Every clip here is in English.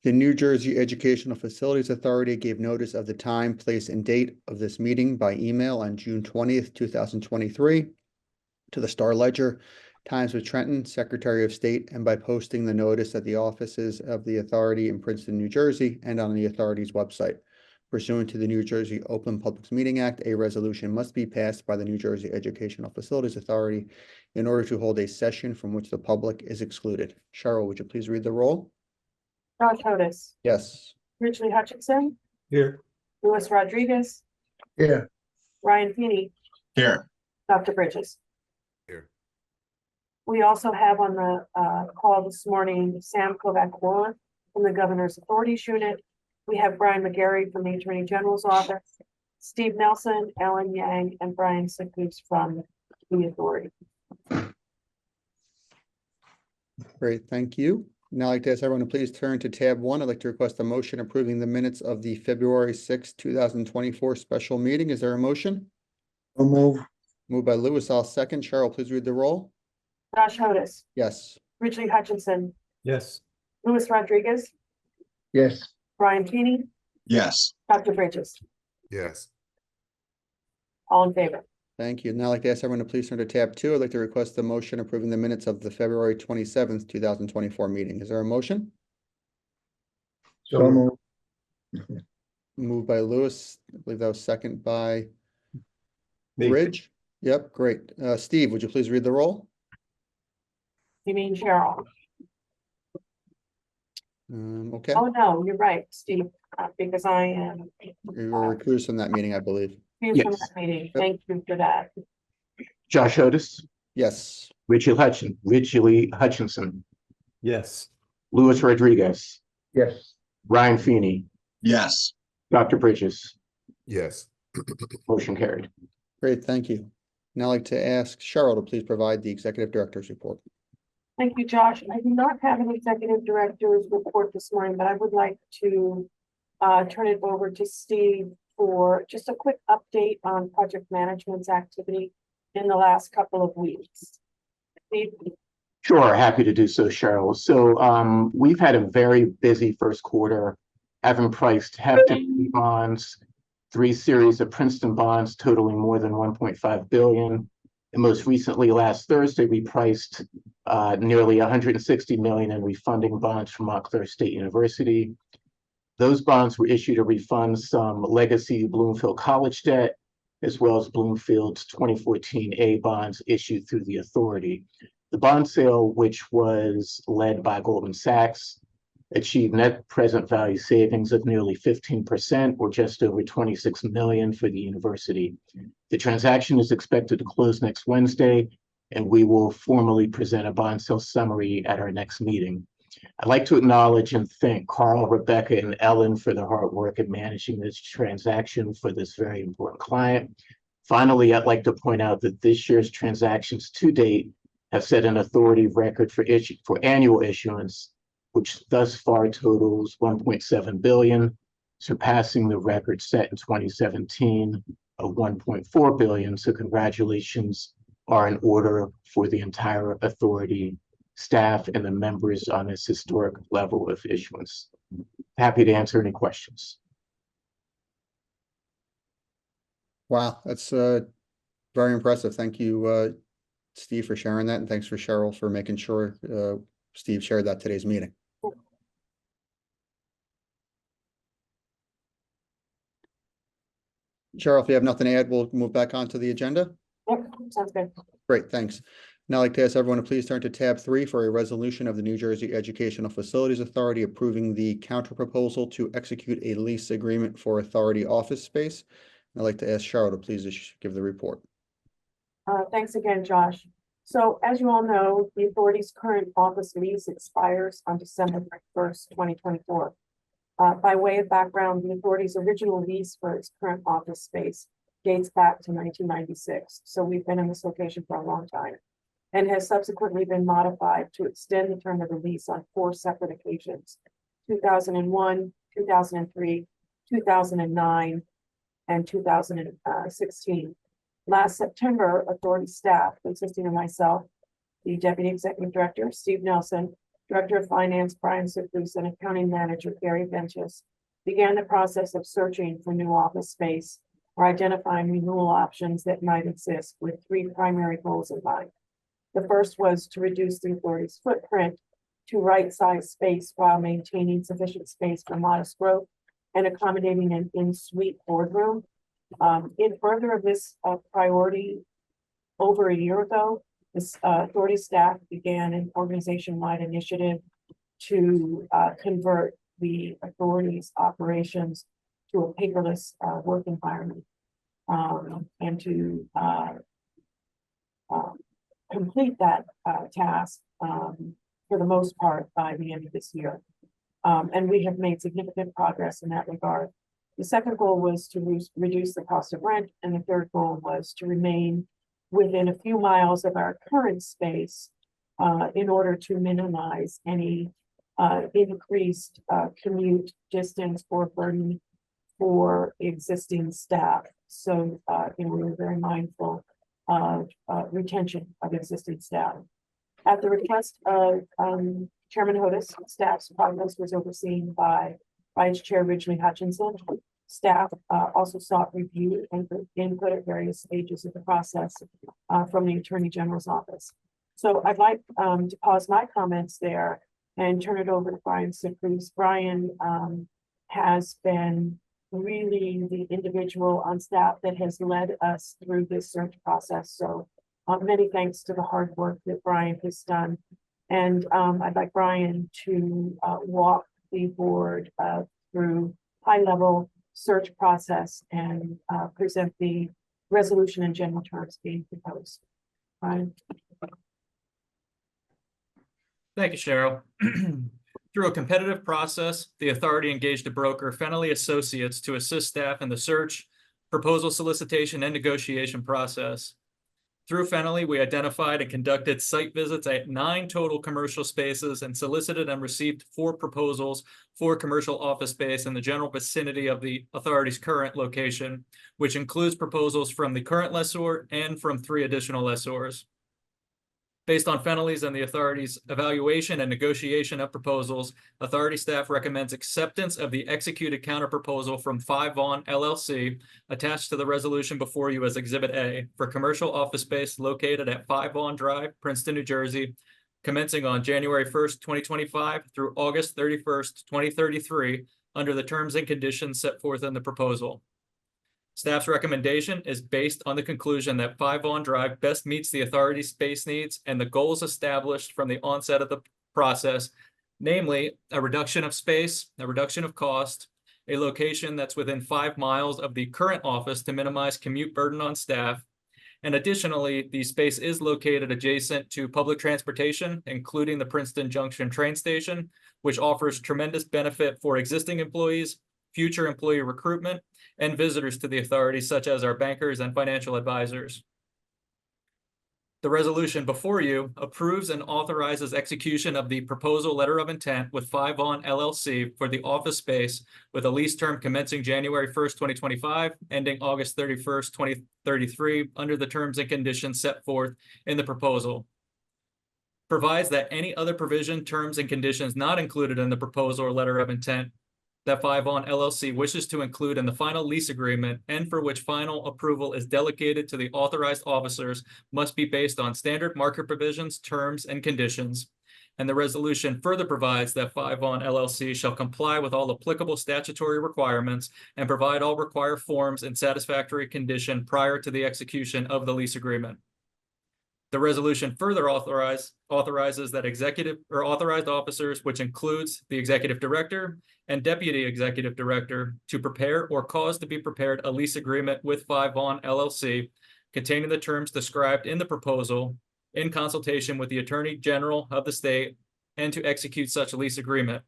The New Jersey Educational Facilities Authority gave notice of the time, place, and date of this meeting by email on June 20th, 2023 to the Star Ledger, Times of Trenton, Secretary of State, and by posting the notice at the offices of the authority in Princeton, New Jersey, and on the authority's website. Pursuant to the New Jersey Open Public Meeting Act, a resolution must be passed by the New Jersey Educational Facilities Authority in order to hold a session from which the public is excluded. Cheryl, would you please read the roll? Josh Otis, Yes. Ridgely Hutchinson, Here. Luis Rodriguez, Here. Ryan Feeney, Here. Dr. Bridges. Here. We also have on the call this morning, Sam Kovac-Warren from the Governor's Authorities Unit. We have Brian McGarry from the Attorney General's Office, Steve Nelson, Alan Yang, and Brian Sickles from the Authority. Great, thank you. Now I'd like to ask everyone to please turn to tab 1. I'd like to request a motion approving the minutes of the February 6, 2024 special meeting. Is there a motion? So move. Moved by Lewis, I'll second. Cheryl, please read the roll. Josh Otis, Yes. Ridgely Hutchinson, Yes. Luis Rodriguez, Yes. Ryan Feeney, Yes. Dr. Bridges. Yes. All in favor? Thank you. Now I'd like to ask everyone to please turn to tab 2. I'd like to request a motion approving the minutes of the February 27th, 2024 meeting. Is there a motion? So move. Moved by Lewis. I believe that was second by Me. Ridge. Yep, great. Steve, would you please read the roll? You mean Cheryl? Okay. Oh, no, you're right, Steve, because I am You were recused from that meeting, I believe. excused from Yes. that meeting. Thank you for that. Josh Otis, Yes. Ridgely Hutchinson, Yes. Luis Rodriguez, Yes. Ryan Feeney, Yes. Dr. Bridges. Yes. Motion carried. Great, thank you. Now I'd like to ask Cheryl to please provide the executive director's report. Thank you, Josh. I do not have an executive director's report this morning, but I would like to turn it over to Steve for just a quick update on project management's activity in the last couple of weeks. Steve? Sure, happy to do so, Cheryl. So we've had a very busy first quarter, having priced hefty bonds, 3 series of Princeton bonds totaling more than $1.5 billion. And most recently, last Thursday, we priced nearly $160 million in refunding bonds from Montclair State University. Those bonds were issued to refund some legacy Bloomfield College debt, as well as Bloomfield's 2014 A bonds issued through the authority. The bond sale, which was led by Goldman Sachs, achieved net present value savings of nearly 15%, or just over $26 million for the university. The transaction is expected to close next Wednesday, and we will formally present a bond sale summary at our next meeting. I'd like to acknowledge and thank Carl, Rebecca, and Ellen for their hard work in managing this transaction for this very important client. Finally, I'd like to point out that this year's transactions to date have set an authority record for annual issuance, which thus far totals $1.7 billion, surpassing the record set in 2017 of $1.4 billion. So congratulations are in order for the entire authority staff and the members on this historic level of issuance. Happy to answer any questions. Wow, that's very impressive. Thank you, Steve, for sharing that, and thanks for Cheryl for making sure Steve shared that today's meeting. Cheryl, if you have nothing to add, we'll move back onto the agenda. Yep, sounds good. Great, thanks. Now I'd like to ask everyone to please turn to tab 3 for a resolution of the New Jersey Educational Facilities Authority approving the counterproposal to execute a lease agreement for authority office space. I'd like to ask Cheryl to please give the report. Thanks again, Josh. So as you all know, the authority's current office lease expires on December 1st, 2024. By way of background, the authority's original lease for its current office space dates back to 1996. So we've been in this location for a long time, and has subsequently been modified to extend the term of the lease on 4 separate occasions: 2001, 2003, 2009, and 2016. Last September, authority staff, consisting of myself, the Deputy Executive Director, Steve Nelson, Director of Finance Brian Sifus, and Accounting Manager Gary Benches began the process of searching for new office space or identifying renewal options that might exist with three primary goals in mind. The first was to reduce the authority's footprint to right-size space while maintaining sufficient space for modest growth and accommodating an in-suite boardroom. In further of this priority, over a year ago, this authority staff began an organization-wide initiative to convert the authority's operations to a paperless work environment, and to complete that task for the most part by the end of this year. And we have made significant progress in that regard. The second goal was to reduce the cost of rent, and the third goal was to remain within a few miles of our current space in order to minimize any increased commute distance or burden for existing staff. So we were very mindful of retention of existing staff. At the request of Chairman Hodis, staff's progress was overseen by Vice Chair Ridgely Hutchinson. Staff also sought review and input at various stages of the process from the Attorney General's office. So I'd like to pause my comments there and turn it over to Brian Sifus. Brian has been really the individual on staff that has led us through this search process. So many thanks to the hard work that Brian has done. And I'd like Brian to walk the board through high-level search process and present the resolution in general terms being proposed. Brian. Thank you, Cheryl. Through a competitive process, the authority engaged a broker, Fennelly Associates, to assist staff in the search, proposal solicitation, and negotiation process. Through Fennelly, we identified and conducted site visits at 9 total commercial spaces and solicited and received 4 proposals for commercial office space in the general vicinity of the authority's current location, which includes proposals from the current lessor and from 3 additional lessors. Based on Fennelly's and the authority's evaluation and negotiation of proposals, authority staff recommends acceptance of the executed counterproposal from 5 Vaughn LLC attached to the resolution before you as Exhibit A for commercial office space located at 5 Vaughn Drive, Princeton, New Jersey, commencing on January 1st, 2025 through August 31st, 2033, under the terms and conditions set forth in the proposal. Staff's recommendation is based on the conclusion that 5 Vaughn Drive best meets the authority's space needs and the goals established from the onset of the process, namely a reduction of space, a reduction of cost, a location that's within 5 miles of the current office to minimize commute burden on staff, and additionally, the space is located adjacent to public transportation, including the Princeton Junction train station, which offers tremendous benefit for existing employees, future employee recruitment, and visitors to the authority, such as our bankers and financial advisors. The resolution before you approves and authorizes execution of the proposal letter of intent with 5 Vaughn LLC for the office space with a lease term commencing January 1st, 2025, ending August 31st, 2033, under the terms and conditions set forth in the proposal. Provides that any other provision, terms, and conditions not included in the proposal or letter of intent that 5 Vaughn LLC wishes to include in the final lease agreement and for which final approval is delegated to the authorized officers must be based on standard market provisions, terms, and conditions. And the resolution further provides that 5 Vaughn LLC shall comply with all applicable statutory requirements and provide all required forms in satisfactory condition prior to the execution of the lease agreement. The resolution further authorizes that executive or authorized officers, which includes the executive director and deputy executive director, to prepare or cause to be prepared a lease agreement with 5 Vaughn LLC containing the terms described in the proposal in consultation with the Attorney General of the state and to execute such a lease agreement.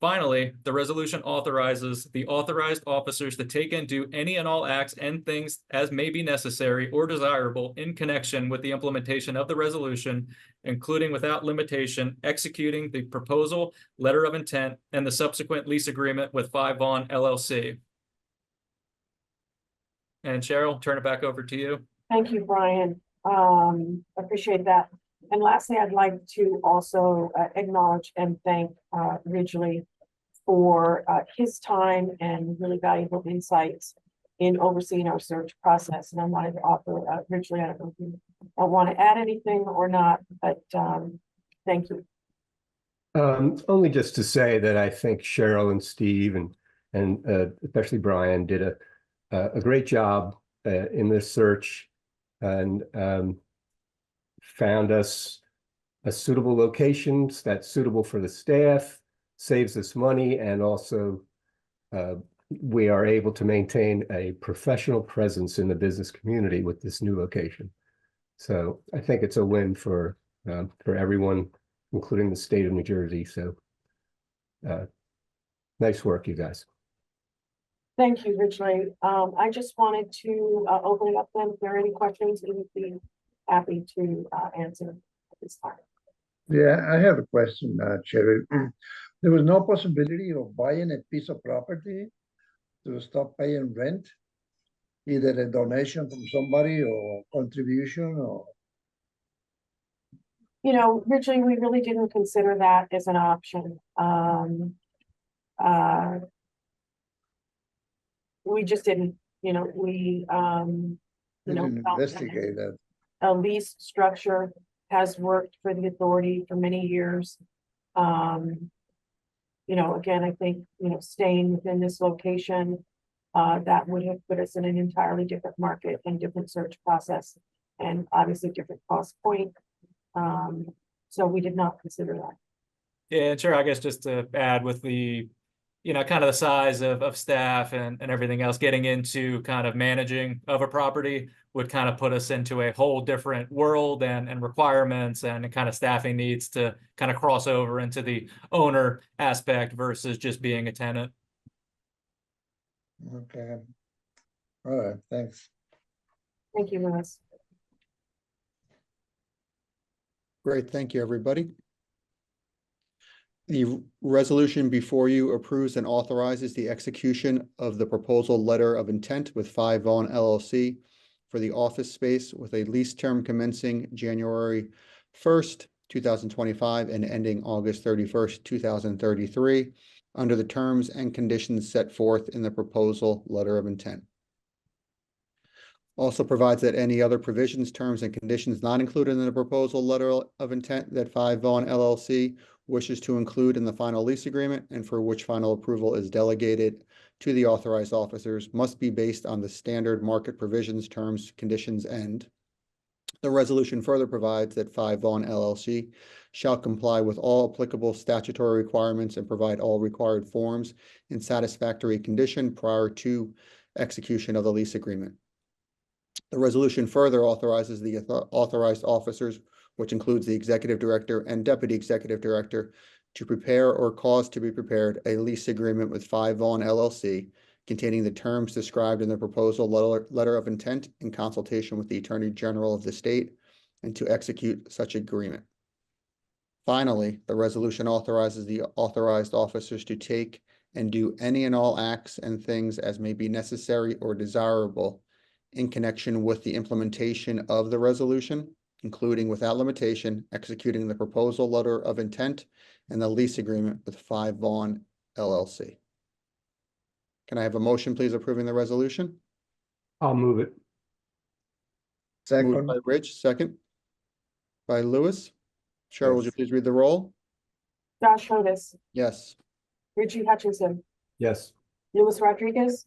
Finally, the resolution authorizes the authorized officers to take and do any and all acts and things as may be necessary or desirable in connection with the implementation of the resolution, including without limitation, executing the proposal, letter of intent, and the subsequent lease agreement with 5 Vaughn LLC. And Cheryl, turn it back over to you. Thank you, Brian. Appreciate that. And lastly, I'd like to also acknowledge and thank Ridgely for his time and really valuable insights in overseeing our search process. And I wanted to offer Ridgely, I don't know if you want to add anything or not, but thank you. Only just to say that I think Cheryl and Steve and especially Brian did a great job in this search and found us a suitable locations that's suitable for the staff, saves us money, and also we are able to maintain a professional presence in the business community with this new location. So I think it's a win for everyone, including the state of New Jersey. So nice work, you guys. Thank you, Ridgely. I just wanted to open it up then. If there are any questions, we would be happy to answer at this time. Yeah, I have a question, Cherry. There was no possibility of buying a piece of property to stop paying rent, either a donation from somebody or contribution or. You know, Ridgely, we really didn't consider that as an option. We just didn't, you know, we Didn't felt that investigate that. a lease structure has worked for the authority for many years. You know, again, I think, you know, staying within this location, that would have put us in an entirely different market and different search process and obviously different cost point. So we did not consider that. Yeah, and sure, I guess just to add with the, you know, kind of the size of staff and everything else, getting into kind of managing of a property would kind of put us into a whole different world and requirements and kind of staffing needs to kind of cross over into the owner aspect versus just being a tenant. Okay. All right, thanks. Thank you, Louis. Great, thank you, everybody. The resolution before you approves and authorizes the execution of the proposal letter of intent with 5 Vaughn LLC for the office space with a lease term commencing January 1st, 2025 and ending August 31st, 2033, under the terms and conditions set forth in the proposal letter of intent. Also provides that any other provisions, terms, and conditions not included in the proposal letter of intent that 5 Vaughn LLC wishes to include in the final lease agreement and for which final approval is delegated to the authorized officers must be based on the standard market provisions, terms, conditions, and the resolution further provides that 5 Vaughn LLC shall comply with all applicable statutory requirements and provide all required forms in satisfactory condition prior to execution of the lease agreement. The resolution further authorizes the authorized officers, which includes the executive director and deputy executive director, to prepare or cause to be prepared a lease agreement with 5 Vaughn LLC containing the terms described in the proposal letter of intent in consultation with the Attorney General of the state and to execute such agreement. Finally, the resolution authorizes the authorized officers to take and do any and all acts and things as may be necessary or desirable in connection with the implementation of the resolution, including without limitation, executing the proposal letter of intent and the lease agreement with 5 Vaughn LLC. Can I have a motion, please, approving the resolution? I'll move it. Moved Second, by Rich, second by Louis. Cheryl, would you Yes. please read the roll? Josh Otis, Yes. Richie Hutchinson, Yes. Louis Rodriguez,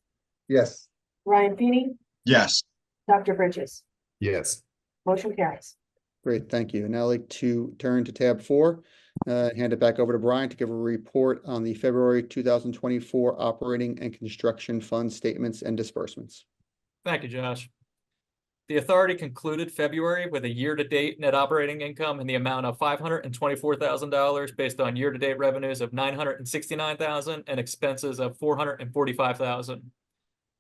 yes, Ryan Feeney, Yes. Dr. Bridges. Yes. Motion carries. Great, thank you. Now I'd like to turn to tab 4, hand it back over to Brian to give a report on the February 2024 operating and construction fund statements and disbursements. Thank you, Josh. The authority concluded February with a year-to-date net operating income in the amount of $524,000 based on year-to-date revenues of $969,000 and expenses of $445,000.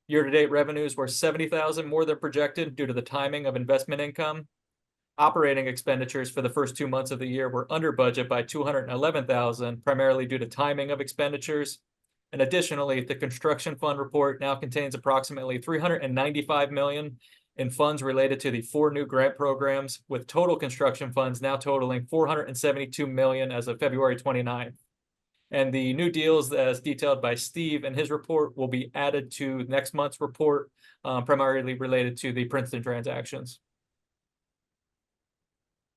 Year-to-date revenues were $70,000 more than projected due to the timing of investment income. Operating expenditures for the first 2 months of the year were under budget by $211,000, primarily due to timing of expenditures. And additionally, the construction fund report now contains approximately $395 million in funds related to the 4 new grant programs, with total construction funds now totaling $472 million as of February 29th. And the new deals, as detailed by Steve in his report, will be added to next month's report, primarily related to the Princeton transactions.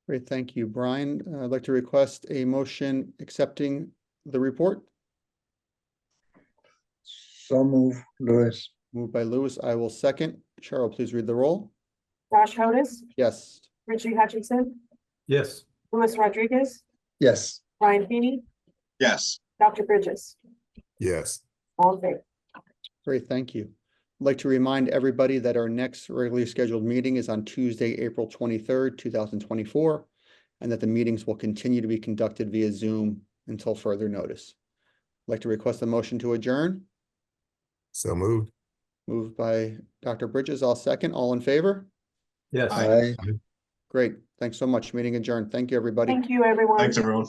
Great, thank you, Brian. I'd like to request a motion accepting the report. So move, Louis. Moved by Louis, I will second. Cheryl, please read the roll. Josh Otis, Yes. Richie Hutchinson, Yes. Louis Rodriguez, Yes. Brian Feeney, Yes. Dr. Bridges, Yes. all in favor. Great, thank you. I'd like to remind everybody that our next regularly scheduled meeting is on Tuesday, April 23rd, 2024, and that the meetings will continue to be conducted via Zoom until further notice. I'd like to request a motion to adjourn. So moved. Moved by Dr. Bridges, I'll second. All in favor? Yes. Aye. Great, thanks so much. Meeting adjourned. Thank you, everybody. Thank you, everyone. Thanks, everyone.